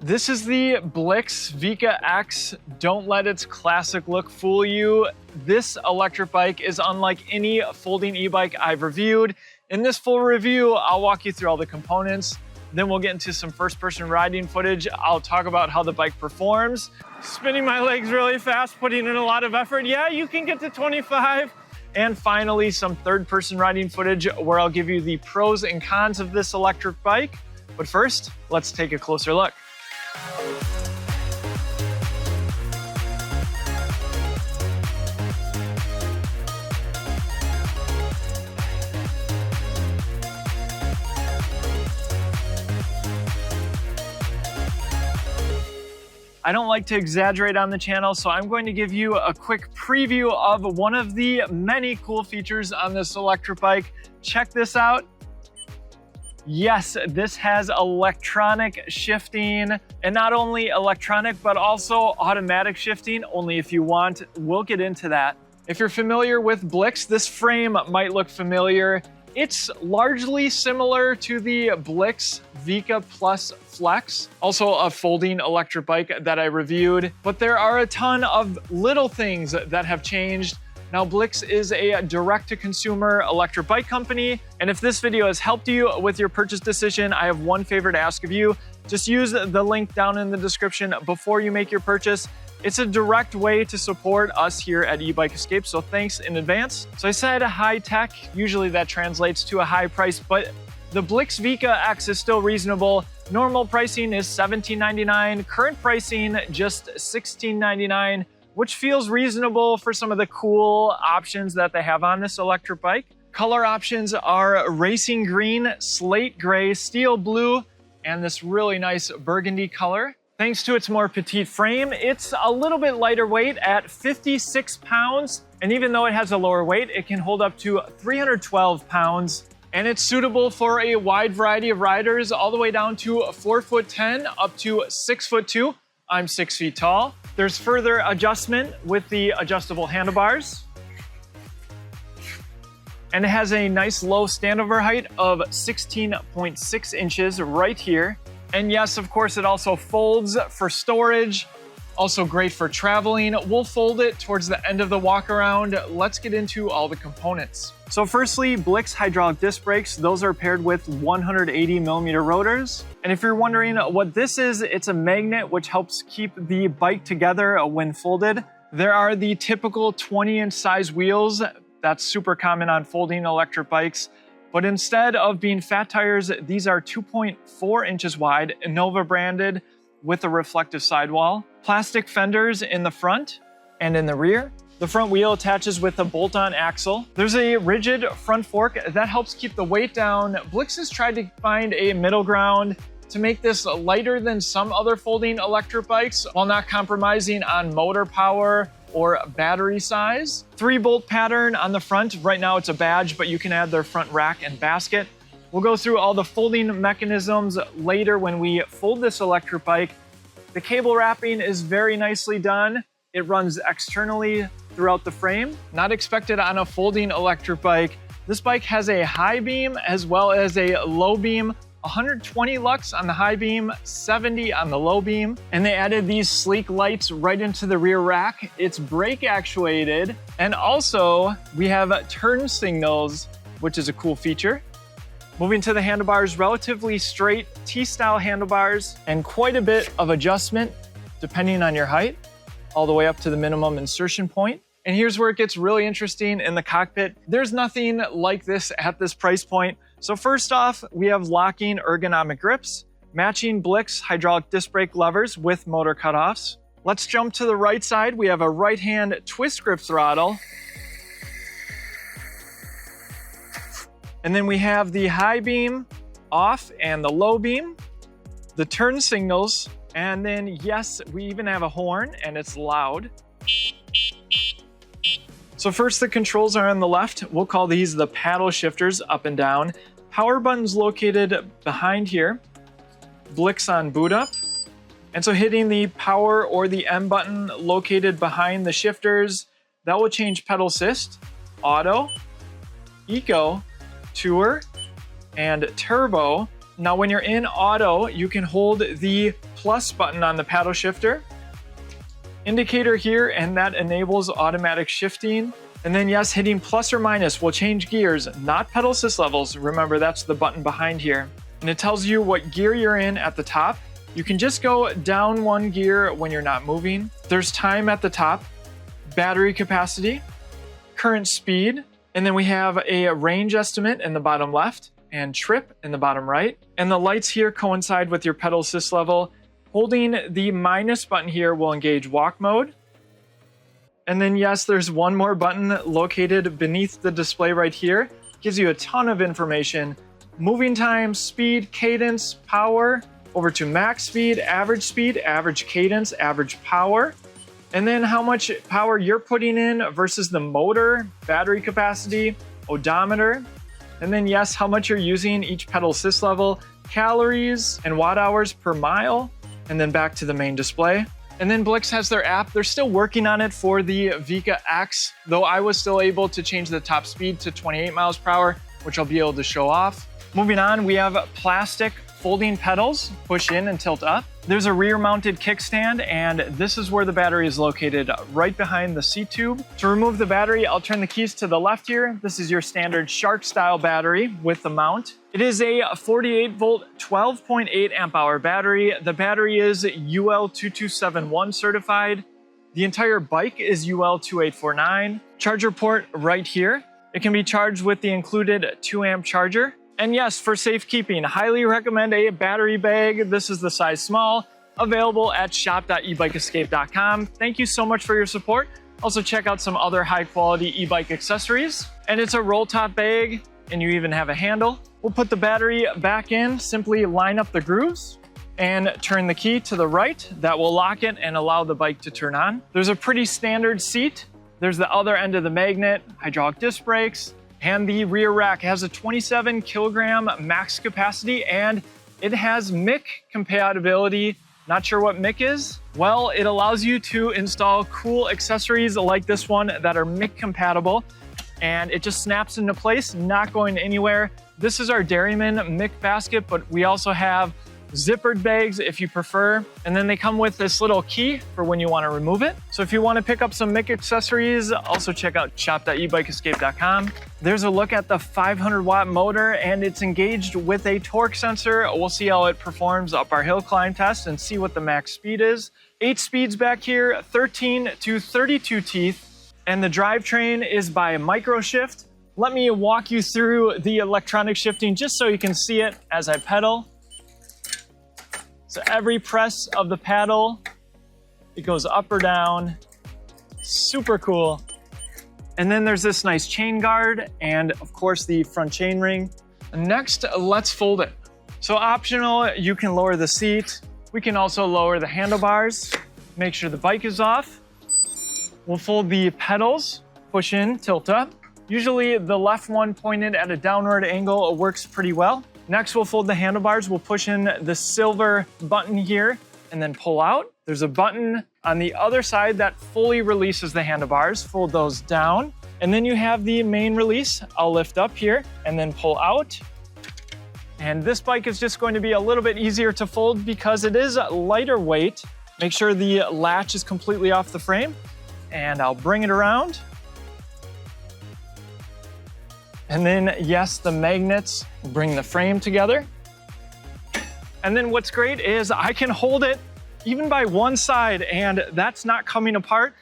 This is the Blix Vika X. Don't let its classic look fool you. This electric bike is unlike any folding e-bike I've reviewed. In this full review, I'll walk you through all the components. Then we'll get into some first-person riding footage. I'll talk about how the bike performs. Spinning my legs really fast, putting in a lot of effort. Yeah, you can get to 25. And finally, some third-person riding footage where I'll give you the pros and cons of this electric bike. But first, let's take a closer look. I don't like to exaggerate on the channel, so I'm going to give you a quick preview of one of the many cool features on this electric bike. Check this out. Yes, this has electronic shifting, and not only electronic, but also automatic shifting, only if you want. We'll get into that. If you're familiar with Blix, this frame might look familiar. It's largely similar to the Blix Vika Plus Flex, also a folding electric bike that I reviewed, but there are a ton of little things that have changed. Now, Blix is a direct-to-consumer electric bike company, and if this video has helped you with your purchase decision, I have one favor to ask of you. Just use the link down in the description before you make your purchase. It's a direct way to support us here at eBike Escape, so thanks in advance. So I said high tech, usually that translates to a high price, but the Blix Vika X is still reasonable. Normal pricing is $17.99, current pricing just $16.99, which feels reasonable for some of the cool options that they have on this electric bike. Color options are racing green, slate gray, steel blue, and this really nice burgundy color. Thanks to its more petite frame, it's a little bit lighter weight at 56 pounds. And even though it has a lower weight, it can hold up to 312 pounds. And it's suitable for a wide variety of riders, all the way down to 4'10" up to 6'2". I'm 6 feet tall. There's further adjustment with the adjustable handlebars. And it has a nice low standover height of 16.6 inches right here. And yes, of course, it also folds for storage. Also great for traveling. We'll fold it towards the end of the walk around. Let's get into all the components. So firstly, Blix hydraulic disc brakes. Those are paired with 180 millimeter rotors. And if you're wondering what this is, it's a magnet which helps keep the bike together when folded. There are the typical 20-inch size wheels. That's super common on folding electric bikes. But instead of being fat tires, these are 2.4 inches wide, Innova branded, with a reflective sidewall. Plastic fenders in the front and in the rear. The front wheel attaches with a bolt-on axle. There's a rigid front fork that helps keep the weight down. Blix has tried to find a middle ground to make this lighter than some other folding electric bikes while not compromising on motor power or battery size. 3-bolt pattern on the front. Right now it's a badge, but you can add their front rack and basket. We'll go through all the folding mechanisms later when we fold this electric bike. The cable wrapping is very nicely done. It runs externally throughout the frame. Not expected on a folding electric bike. This bike has a high beam as well as a low beam. 120 lux on the high beam, 70 on the low beam. And they added these sleek lights right into the rear rack. It's brake actuated. And also we have turn signals, which is a cool feature. Moving to the handlebars, relatively straight T-style handlebars and quite a bit of adjustment depending on your height, all the way up to the minimum insertion point. And here's where it gets really interesting in the cockpit. There's nothing like this at this price point. So first off, we have locking ergonomic grips, matching Blix hydraulic disc brake levers with motor cutoffs. Let's jump to the right side. We have a right-hand twist grip throttle. And then we have the high beam off and the low beam, the turn signals, and then yes, we even have a horn and it's loud. So first, the controls are on the left. We'll call these the paddle shifters, up and down. Power button's located behind here. Blix on boot up. And so hitting the power or the M button located behind the shifters, that will change pedal assist, auto, eco, tour, and turbo. Now when you're in auto, you can hold the plus button on the paddle shifter, indicator here, and that enables automatic shifting. And then yes, hitting plus or minus will change gears, not pedal assist levels. Remember, that's the button behind here. And it tells you what gear you're in at the top. You can just go down one gear when you're not moving. There's time at the top, battery capacity, current speed, and then we have a range estimate in the bottom left and trip in the bottom right. And the lights here coincide with your pedal assist level. Holding the minus button here will engage walk mode. And then yes, there's one more button located beneath the display right here. Gives you a ton of information. Moving time, speed, cadence, power, over to max speed, average cadence, average power. And then how much power you're putting in versus the motor, battery capacity, odometer. And then yes, how much you're using each pedal assist level, calories and watt hours per mile. And then back to the main display. And then Blix has their app. They're still working on it for the Vika X, though I was still able to change the top speed to 28 miles per hour, which I'll be able to show off. Moving on, we have plastic folding pedals, push in and tilt up. There's a rear mounted kickstand, and this is where the battery is located, right behind the seat tube. To remove the battery, I'll turn the keys to the left here. This is your standard Shark style battery with the mount. It is a 48 volt, 12.8 amp hour battery. The battery is UL 2271 certified. The entire bike is UL 2849. Charger port right here. It can be charged with the included 2 amp charger. And yes, for safekeeping, highly recommend a battery bag. This is the size small, available at shop.ebikeescape.com. Thank you so much for your support. Also check out some other high quality e-bike accessories. And it's a roll top bag, and you even have a handle. We'll put the battery back in, simply line up the grooves and turn the key to the right. That will lock it and allow the bike to turn on. There's a pretty standard seat. There's the other end of the magnet, hydraulic disc brakes, and the rear rack has a 27 kilogram max capacity, and it has MIC compatibility. Not sure what MIC is? Well, it allows you to install cool accessories like this one that are MIC compatible, and it just snaps into place, not going anywhere. This is our Dairyman MIC basket, but we also have zippered bags if you prefer. And then they come with this little key for when you want to remove it. So if you want to pick up some MIC accessories, also check out shop.ebikeescape.com. There's a look at the 500 watt motor, and it's engaged with a torque sensor. We'll see how it performs up our hill climb test and see what the max speed is. 8 speeds back here, 13 to 32 teeth. And the drivetrain is by Microshift. Let me walk you through the electronic shifting just so you can see it as I pedal. So every press of the paddle, it goes up or down. Super cool. And then there's this nice chain guard and of course the front chain ring. Next, let's fold it. So optional, you can lower the seat. We can also lower the handlebars. Make sure the bike is off. We'll fold the pedals, push in, tilt up. Usually the left one pointed at a downward angle works pretty well. Next, we'll fold the handlebars. We'll push in the silver button here and then pull out. There's a button on the other side that fully releases the handlebars. Fold those down. And then you have the main release. I'll lift up here and then pull out. And this bike is just going to be a little bit easier to fold because it is lighter weight. Make sure the latch is completely off the frame. And I'll bring it around. And then, yes, the magnets bring the frame together. And then what's great is I can hold it even by one side, and that's not coming apart.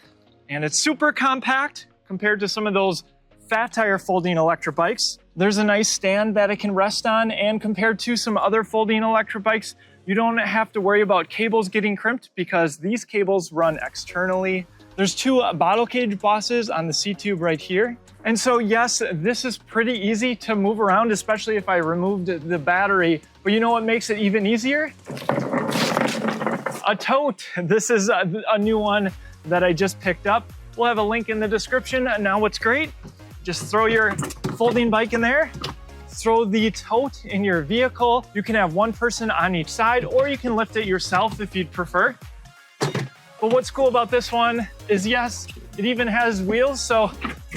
And it's super compact compared to some of those fat tire folding electric bikes. There's a nice stand that it can rest on, and compared to some other folding electric bikes, you don't have to worry about cables getting crimped because these cables run externally. There's 2 bottle cage bosses on the seat tube right here. And so yes, this is pretty easy to move around, especially if I removed the battery. But you know what makes it even easier? A tote. This is a new one that I just picked up. We'll have a link in the description. Now what's great, just throw your folding bike in there, throw the tote in your vehicle. You can have one person on each side, or you can lift it yourself if you'd prefer. But what's cool about this one is, yes, it even has wheels, so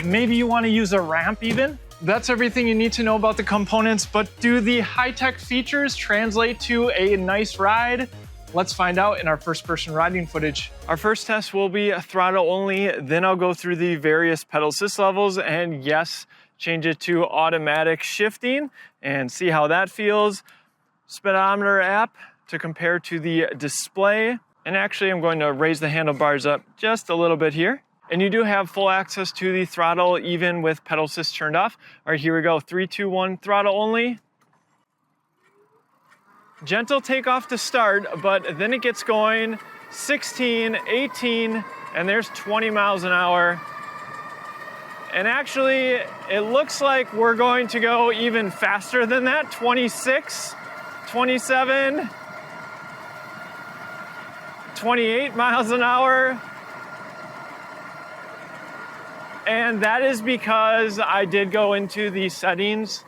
maybe you want to use a ramp even. That's everything you need to know about the components, but do the high-tech features translate to a nice ride? Let's find out in our first person riding footage. Our first test will be a throttle only, then I'll go through the various pedal assist levels and yes, change it to automatic shifting and see how that feels. Speedometer app to compare to the display. And actually I'm going to raise the handlebars up just a little bit here. And you do have full access to the throttle even with pedal assist turned off. All right, here we go, 3, 2, 1, throttle only. Gentle takeoff to start, but then it gets going, 16, 18, and there's 20 miles an hour. And actually, it looks like we're going to go even faster than that, 26, 27, 28 miles an hour. And that is because I did go into the settings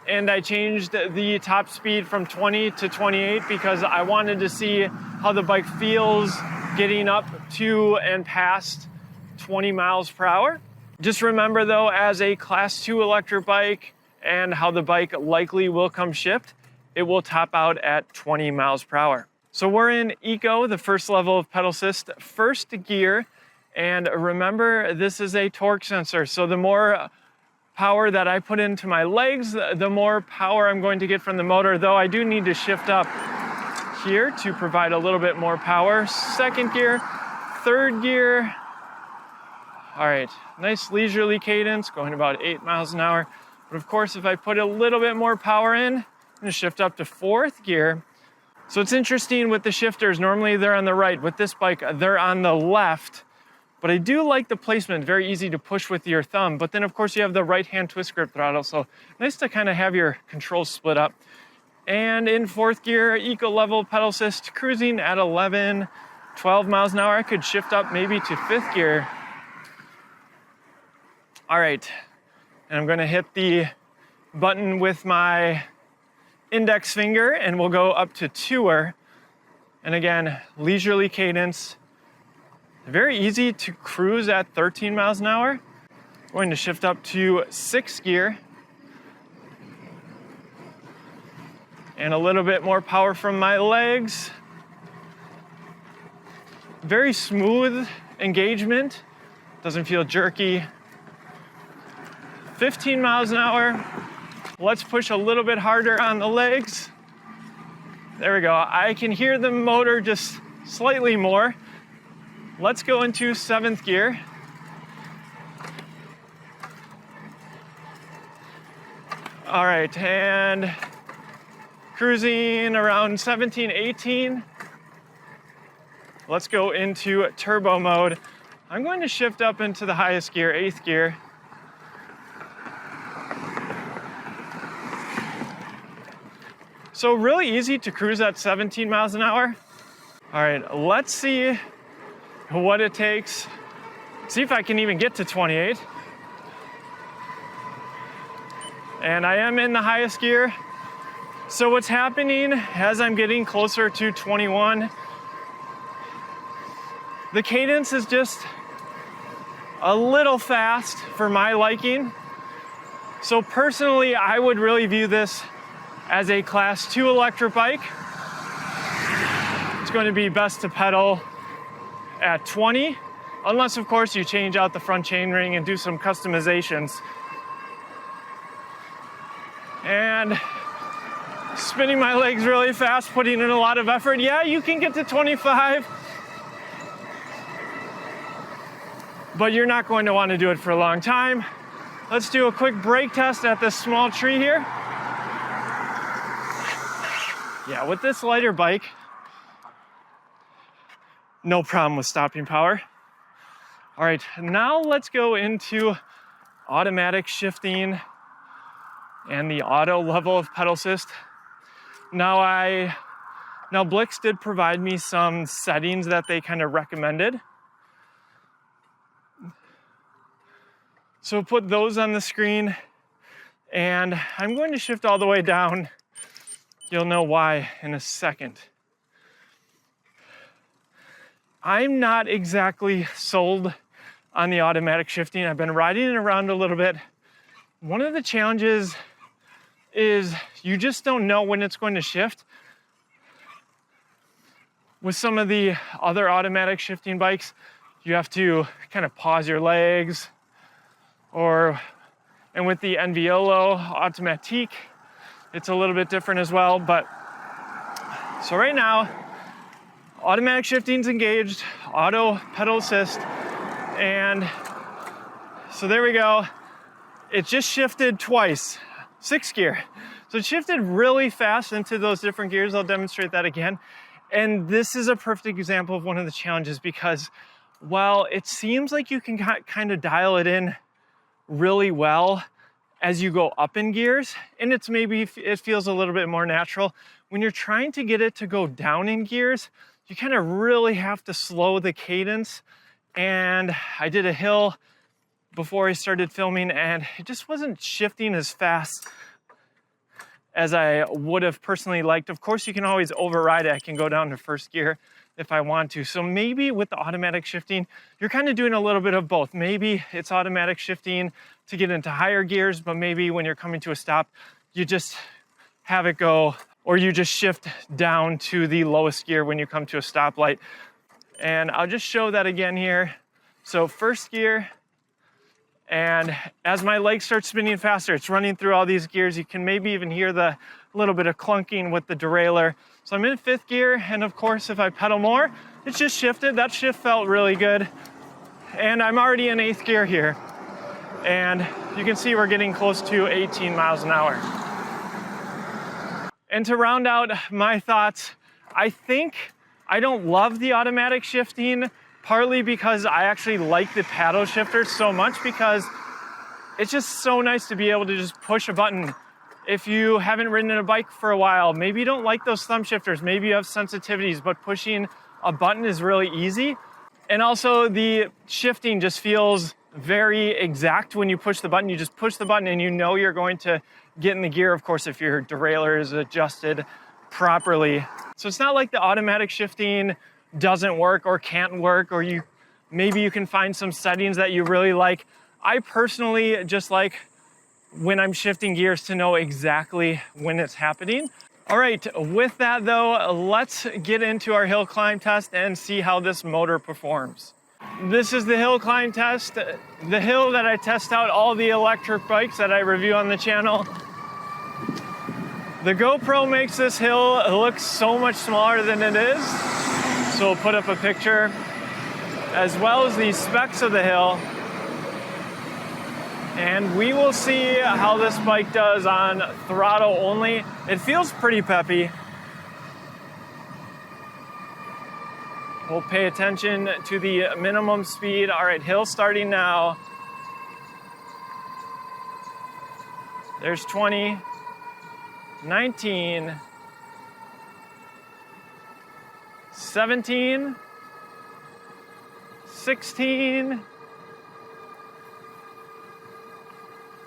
and I changed the top speed from 20 to 28 because I wanted to see how the bike feels getting up to and past 20 miles per hour. Just remember though, as a class 2 electric bike and how the bike likely will come shipped, it will top out at 20 miles per hour. So we're in Eco, the first level of pedal assist, first gear. And remember, this is a torque sensor. So the more power that I put into my legs, the more power I'm going to get from the motor, though I do need to shift up here to provide a little bit more power. Second gear, third gear. All right, nice leisurely cadence, going about 8 miles an hour. But of course, if I put a little bit more power in, I'm gonna shift up to fourth gear. So it's interesting with the shifters, normally they're on the right. With this bike, they're on the left. But I do like the placement, very easy to push with your thumb. But then of course you have the right hand twist grip throttle. So nice to kind of have your controls split up. And in fourth gear, eco level pedal assist, cruising at 11, 12 miles an hour. I could shift up maybe to fifth gear. All right, and I'm gonna hit the button with my index finger and we'll go up to tour. And again, leisurely cadence. Very easy to cruise at 13 miles an hour. Going to shift up to sixth gear. And a little bit more power from my legs. Very smooth engagement. Doesn't feel jerky. 15 miles an hour. Let's push a little bit harder on the legs. There we go. I can hear the motor just slightly more. Let's go into seventh gear. All right, and cruising around 17, 18. Let's go into turbo mode. I'm going to shift up into the highest gear, eighth gear. So really easy to cruise at 17 miles an hour. All right, let's see what it takes. See if I can even get to 28. And I am in the highest gear. So what's happening as I'm getting closer to 21, the cadence is just a little fast for my liking. So personally, I would really view this as a class 2 electric bike. It's going to be best to pedal at 20, unless of course you change out the front chainring and do some customizations. And spinning my legs really fast, putting in a lot of effort. Yeah, you can get to 25, but you're not going to want to do it for a long time. Let's do a quick brake test at this small tree here. Yeah, with this lighter bike, no problem with stopping power. All right, now let's go into automatic shifting and the auto level of pedal assist. Now Blix did provide me some settings that they kind of recommended. So put those on the screen and I'm going to shift all the way down. You'll know why in a second. I'm not exactly sold on the automatic shifting. I've been riding it around a little bit. One of the challenges is you just don't know when it's going to shift. With some of the other automatic shifting bikes, you have to kind of pause your legs, and with the NVOLO Automatique, it's a little bit different as well. But so right now, automatic shifting's engaged, auto pedal assist, and so there we go. It just shifted twice, 6th gear. So it shifted really fast into those different gears. I'll demonstrate that again. And this is a perfect example of one of the challenges, because while it seems like you can kind of dial it in really well as you go up in gears, and it feels a little bit more natural, when you're trying to get it to go down in gears, you kind of really have to slow the cadence. And I did a hill before I started filming, and it just wasn't shifting as fast as I would have personally liked. Of course, you can always override it. I can go down to 1st gear if I want to. So maybe with the automatic shifting, you're kind of doing a little bit of both. Maybe it's automatic shifting to get into higher gears, but maybe when you're coming to a stop, you just have it go, or you just shift down to the lowest gear when you come to a stoplight. And I'll just show that again here. So 1st gear, and as my legs start spinning faster, it's running through all these gears. You can maybe even hear the little bit of clunking with the derailleur. So I'm in 5th gear, and of course, if I pedal more, it's just shifted. That shift felt really good. And I'm already in 8th gear here. And you can see we're getting close to 18 miles an hour. And to round out my thoughts, I think I don't love the automatic shifting, partly because I actually like the paddle shifter so much, because it's just so nice to be able to just push a button. If you haven't ridden a bike for a while, maybe you don't like those thumb shifters, maybe you have sensitivities, but pushing a button is really easy. And also the shifting just feels very exact. When you push the button, you just push the button and you know you're going to get in the gear, of course, if your derailleur is adjusted properly. So it's not like the automatic shifting doesn't work or can't work, or maybe you can find some settings that you really like. I personally just like when I'm shifting gears to know exactly when it's happening. All right, with that though, let's get into our hill climb test and see how this motor performs. This is the hill climb test, the hill that I test out all the electric bikes that I review on the channel. The GoPro makes this hill look so much smaller than it is. So we'll put up a picture, as well as the specs of the hill. And we will see how this bike does on throttle only. It feels pretty peppy. We'll pay attention to the minimum speed. All right, hill starting now. There's 20, 19, 17, 16.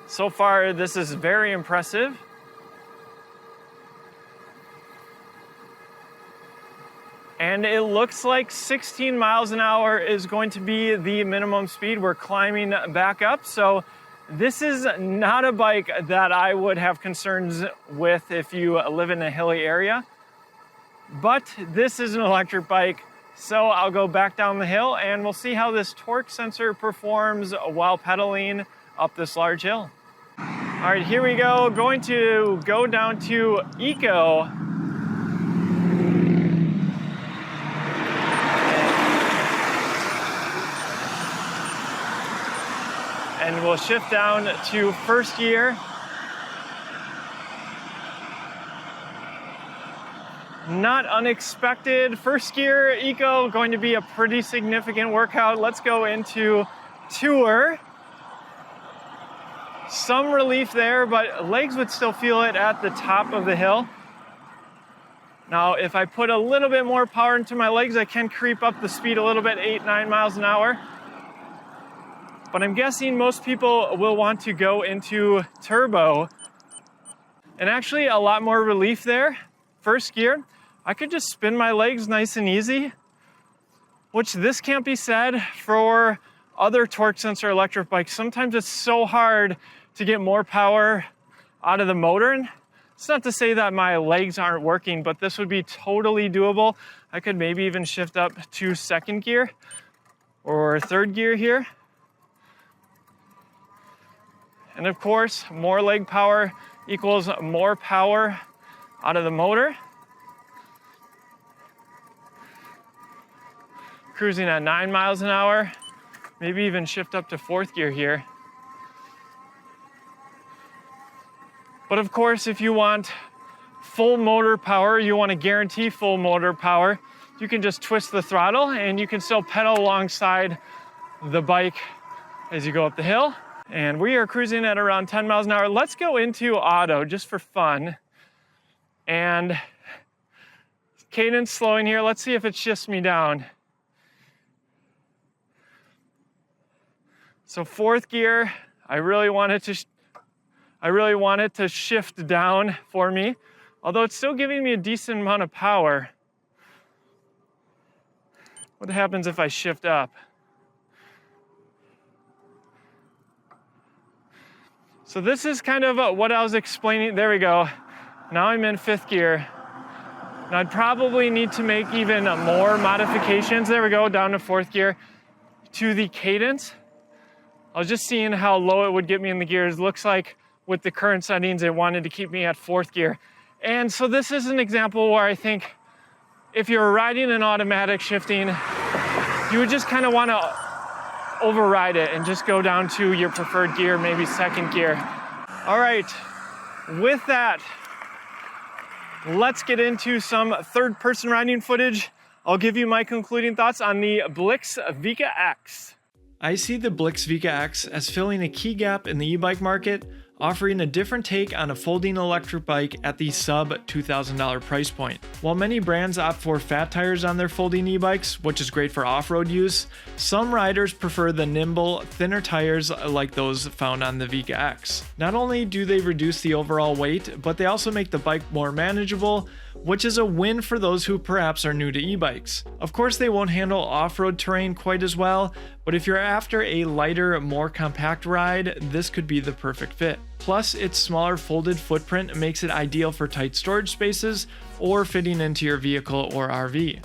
So far, this is very impressive. And it looks like 16 miles an hour is going to be the minimum speed. We're climbing back up. So this is not a bike that I would have concerns with if you live in a hilly area. But this is an electric bike. So I'll go back down the hill and we'll see how this torque sensor performs while pedaling up this large hill. All right, here we go. Going to go down to Eco. And we'll shift down to 1st gear. Not unexpected. 1st gear Eco, going to be a pretty significant workout. Let's go into Tour. Some relief there, but legs would still feel it at the top of the hill. Now, if I put a little bit more power into my legs, I can creep up the speed a little bit, 8-9 miles an hour. But I'm guessing most people will want to go into turbo. And actually a lot more relief there. 1st gear, I could just spin my legs nice and easy, which this can't be said for other torque sensor electric bikes. Sometimes it's so hard to get more power out of the motor. It's not to say that my legs aren't working, but this would be totally doable. I could maybe even shift up to second gear or third gear here. And of course, more leg power equals more power out of the motor. Cruising at 9 miles an hour, maybe even shift up to fourth gear here. But of course, if you want full motor power, you want to guarantee full motor power, you can just twist the throttle and you can still pedal alongside the bike as you go up the hill. And we are cruising at around 10 miles an hour. Let's go into auto just for fun. And cadence slowing here. Let's see if it shifts me down. So fourth gear, I really want it to shift down for me, although it's still giving me a decent amount of power. What happens if I shift up? So this is kind of what I was explaining. There we go. Now I'm in fifth gear. Now I'd probably need to make even more modifications. There we go, down to fourth gear to the cadence. I was just seeing how low it would get me in the gears. Looks like with the current settings, it wanted to keep me at fourth gear. And so this is an example where I think if you're riding an automatic shifting, you would just kind of want to override it and just go down to your preferred gear, maybe second gear. All right, with that, let's get into some third-person riding footage. I'll give you my concluding thoughts on the Blix Vika X. I see the Blix Vika X as filling a key gap in the e-bike market, offering a different take on a folding electric bike at the sub $2,000 price point. While many brands opt for fat tires on their folding e-bikes, which is great for off-road use, some riders prefer the nimble, thinner tires like those found on the Vika X. Not only do they reduce the overall weight, but they also make the bike more manageable, which is a win for those who perhaps are new to e-bikes. Of course, they won't handle off-road terrain quite as well, but if you're after a lighter, more compact ride, this could be the perfect fit. Plus, its smaller folded footprint makes it ideal for tight storage spaces or fitting into your vehicle or RV.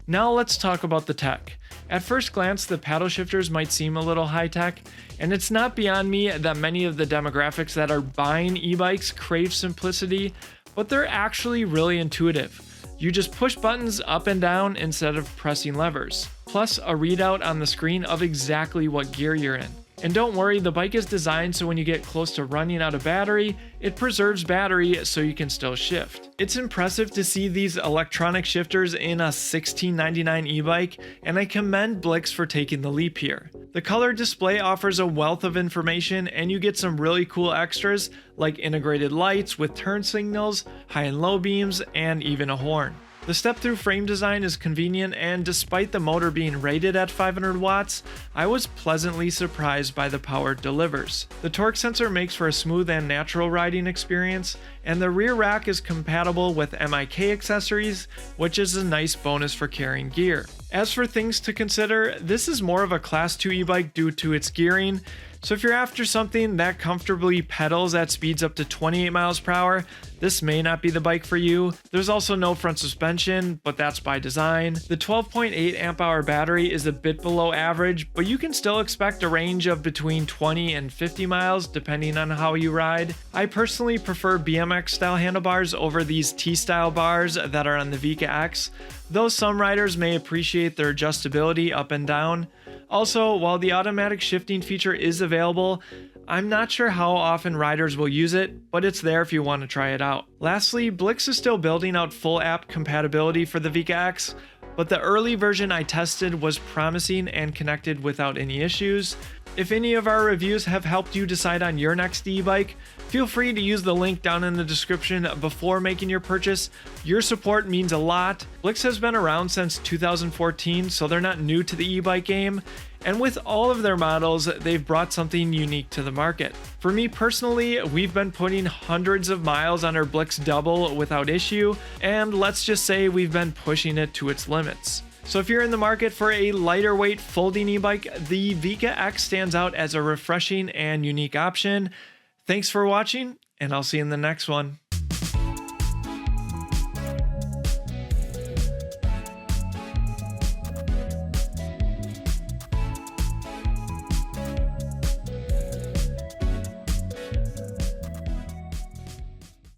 Now let's talk about the tech. At first glance, the paddle shifters might seem a little high-tech, and it's not beyond me that many of the demographics that are buying e-bikes crave simplicity, but they're actually really intuitive. You just push buttons up and down instead of pressing levers, plus a readout on the screen of exactly what gear you're in. And don't worry, the bike is designed so when you get close to running out of battery, it preserves battery so you can still shift. It's impressive to see these electronic shifters in a $16.99 e-bike, and I commend Blix for taking the leap here. The color display offers a wealth of information, and you get some really cool extras like integrated lights with turn signals, high and low beams, and even a horn. The step-through frame design is convenient, and despite the motor being rated at 500 watts, I was pleasantly surprised by the power it delivers. The torque sensor makes for a smooth and natural riding experience, and the rear rack is compatible with MIK accessories, which is a nice bonus for carrying gear. As for things to consider, this is more of a Class 2 e-bike due to its gearing, so if you're after something that comfortably pedals at speeds up to 28 miles per hour, this may not be the bike for you. There's also no front suspension, but that's by design. The 12.8 amp hour battery is a bit below average, but you can still expect a range of between 20 and 50 miles depending on how you ride. I personally prefer BMX style handlebars over these T-style bars that are on the Vika X, though some riders may appreciate their adjustability up and down. Also, while the automatic shifting feature is available, I'm not sure how often riders will use it, but it's there if you want to try it out. Lastly, Blix is still building out full app compatibility for the Vika X, but the early version I tested was promising and connected without any issues. If any of our reviews have helped you decide on your next e-bike, feel free to use the link down in the description before making your purchase. Your support means a lot. Blix has been around since 2014, so they're not new to the e-bike game. And with all of their models, they've brought something unique to the market. For me personally, we've been putting hundreds of miles on our Blix Double without issue, and let's just say we've been pushing it to its limits. So if you're in the market for a lighter weight folding e-bike, the Vika X stands out as a refreshing and unique option. Thanks for watching, and I'll see you in the next one.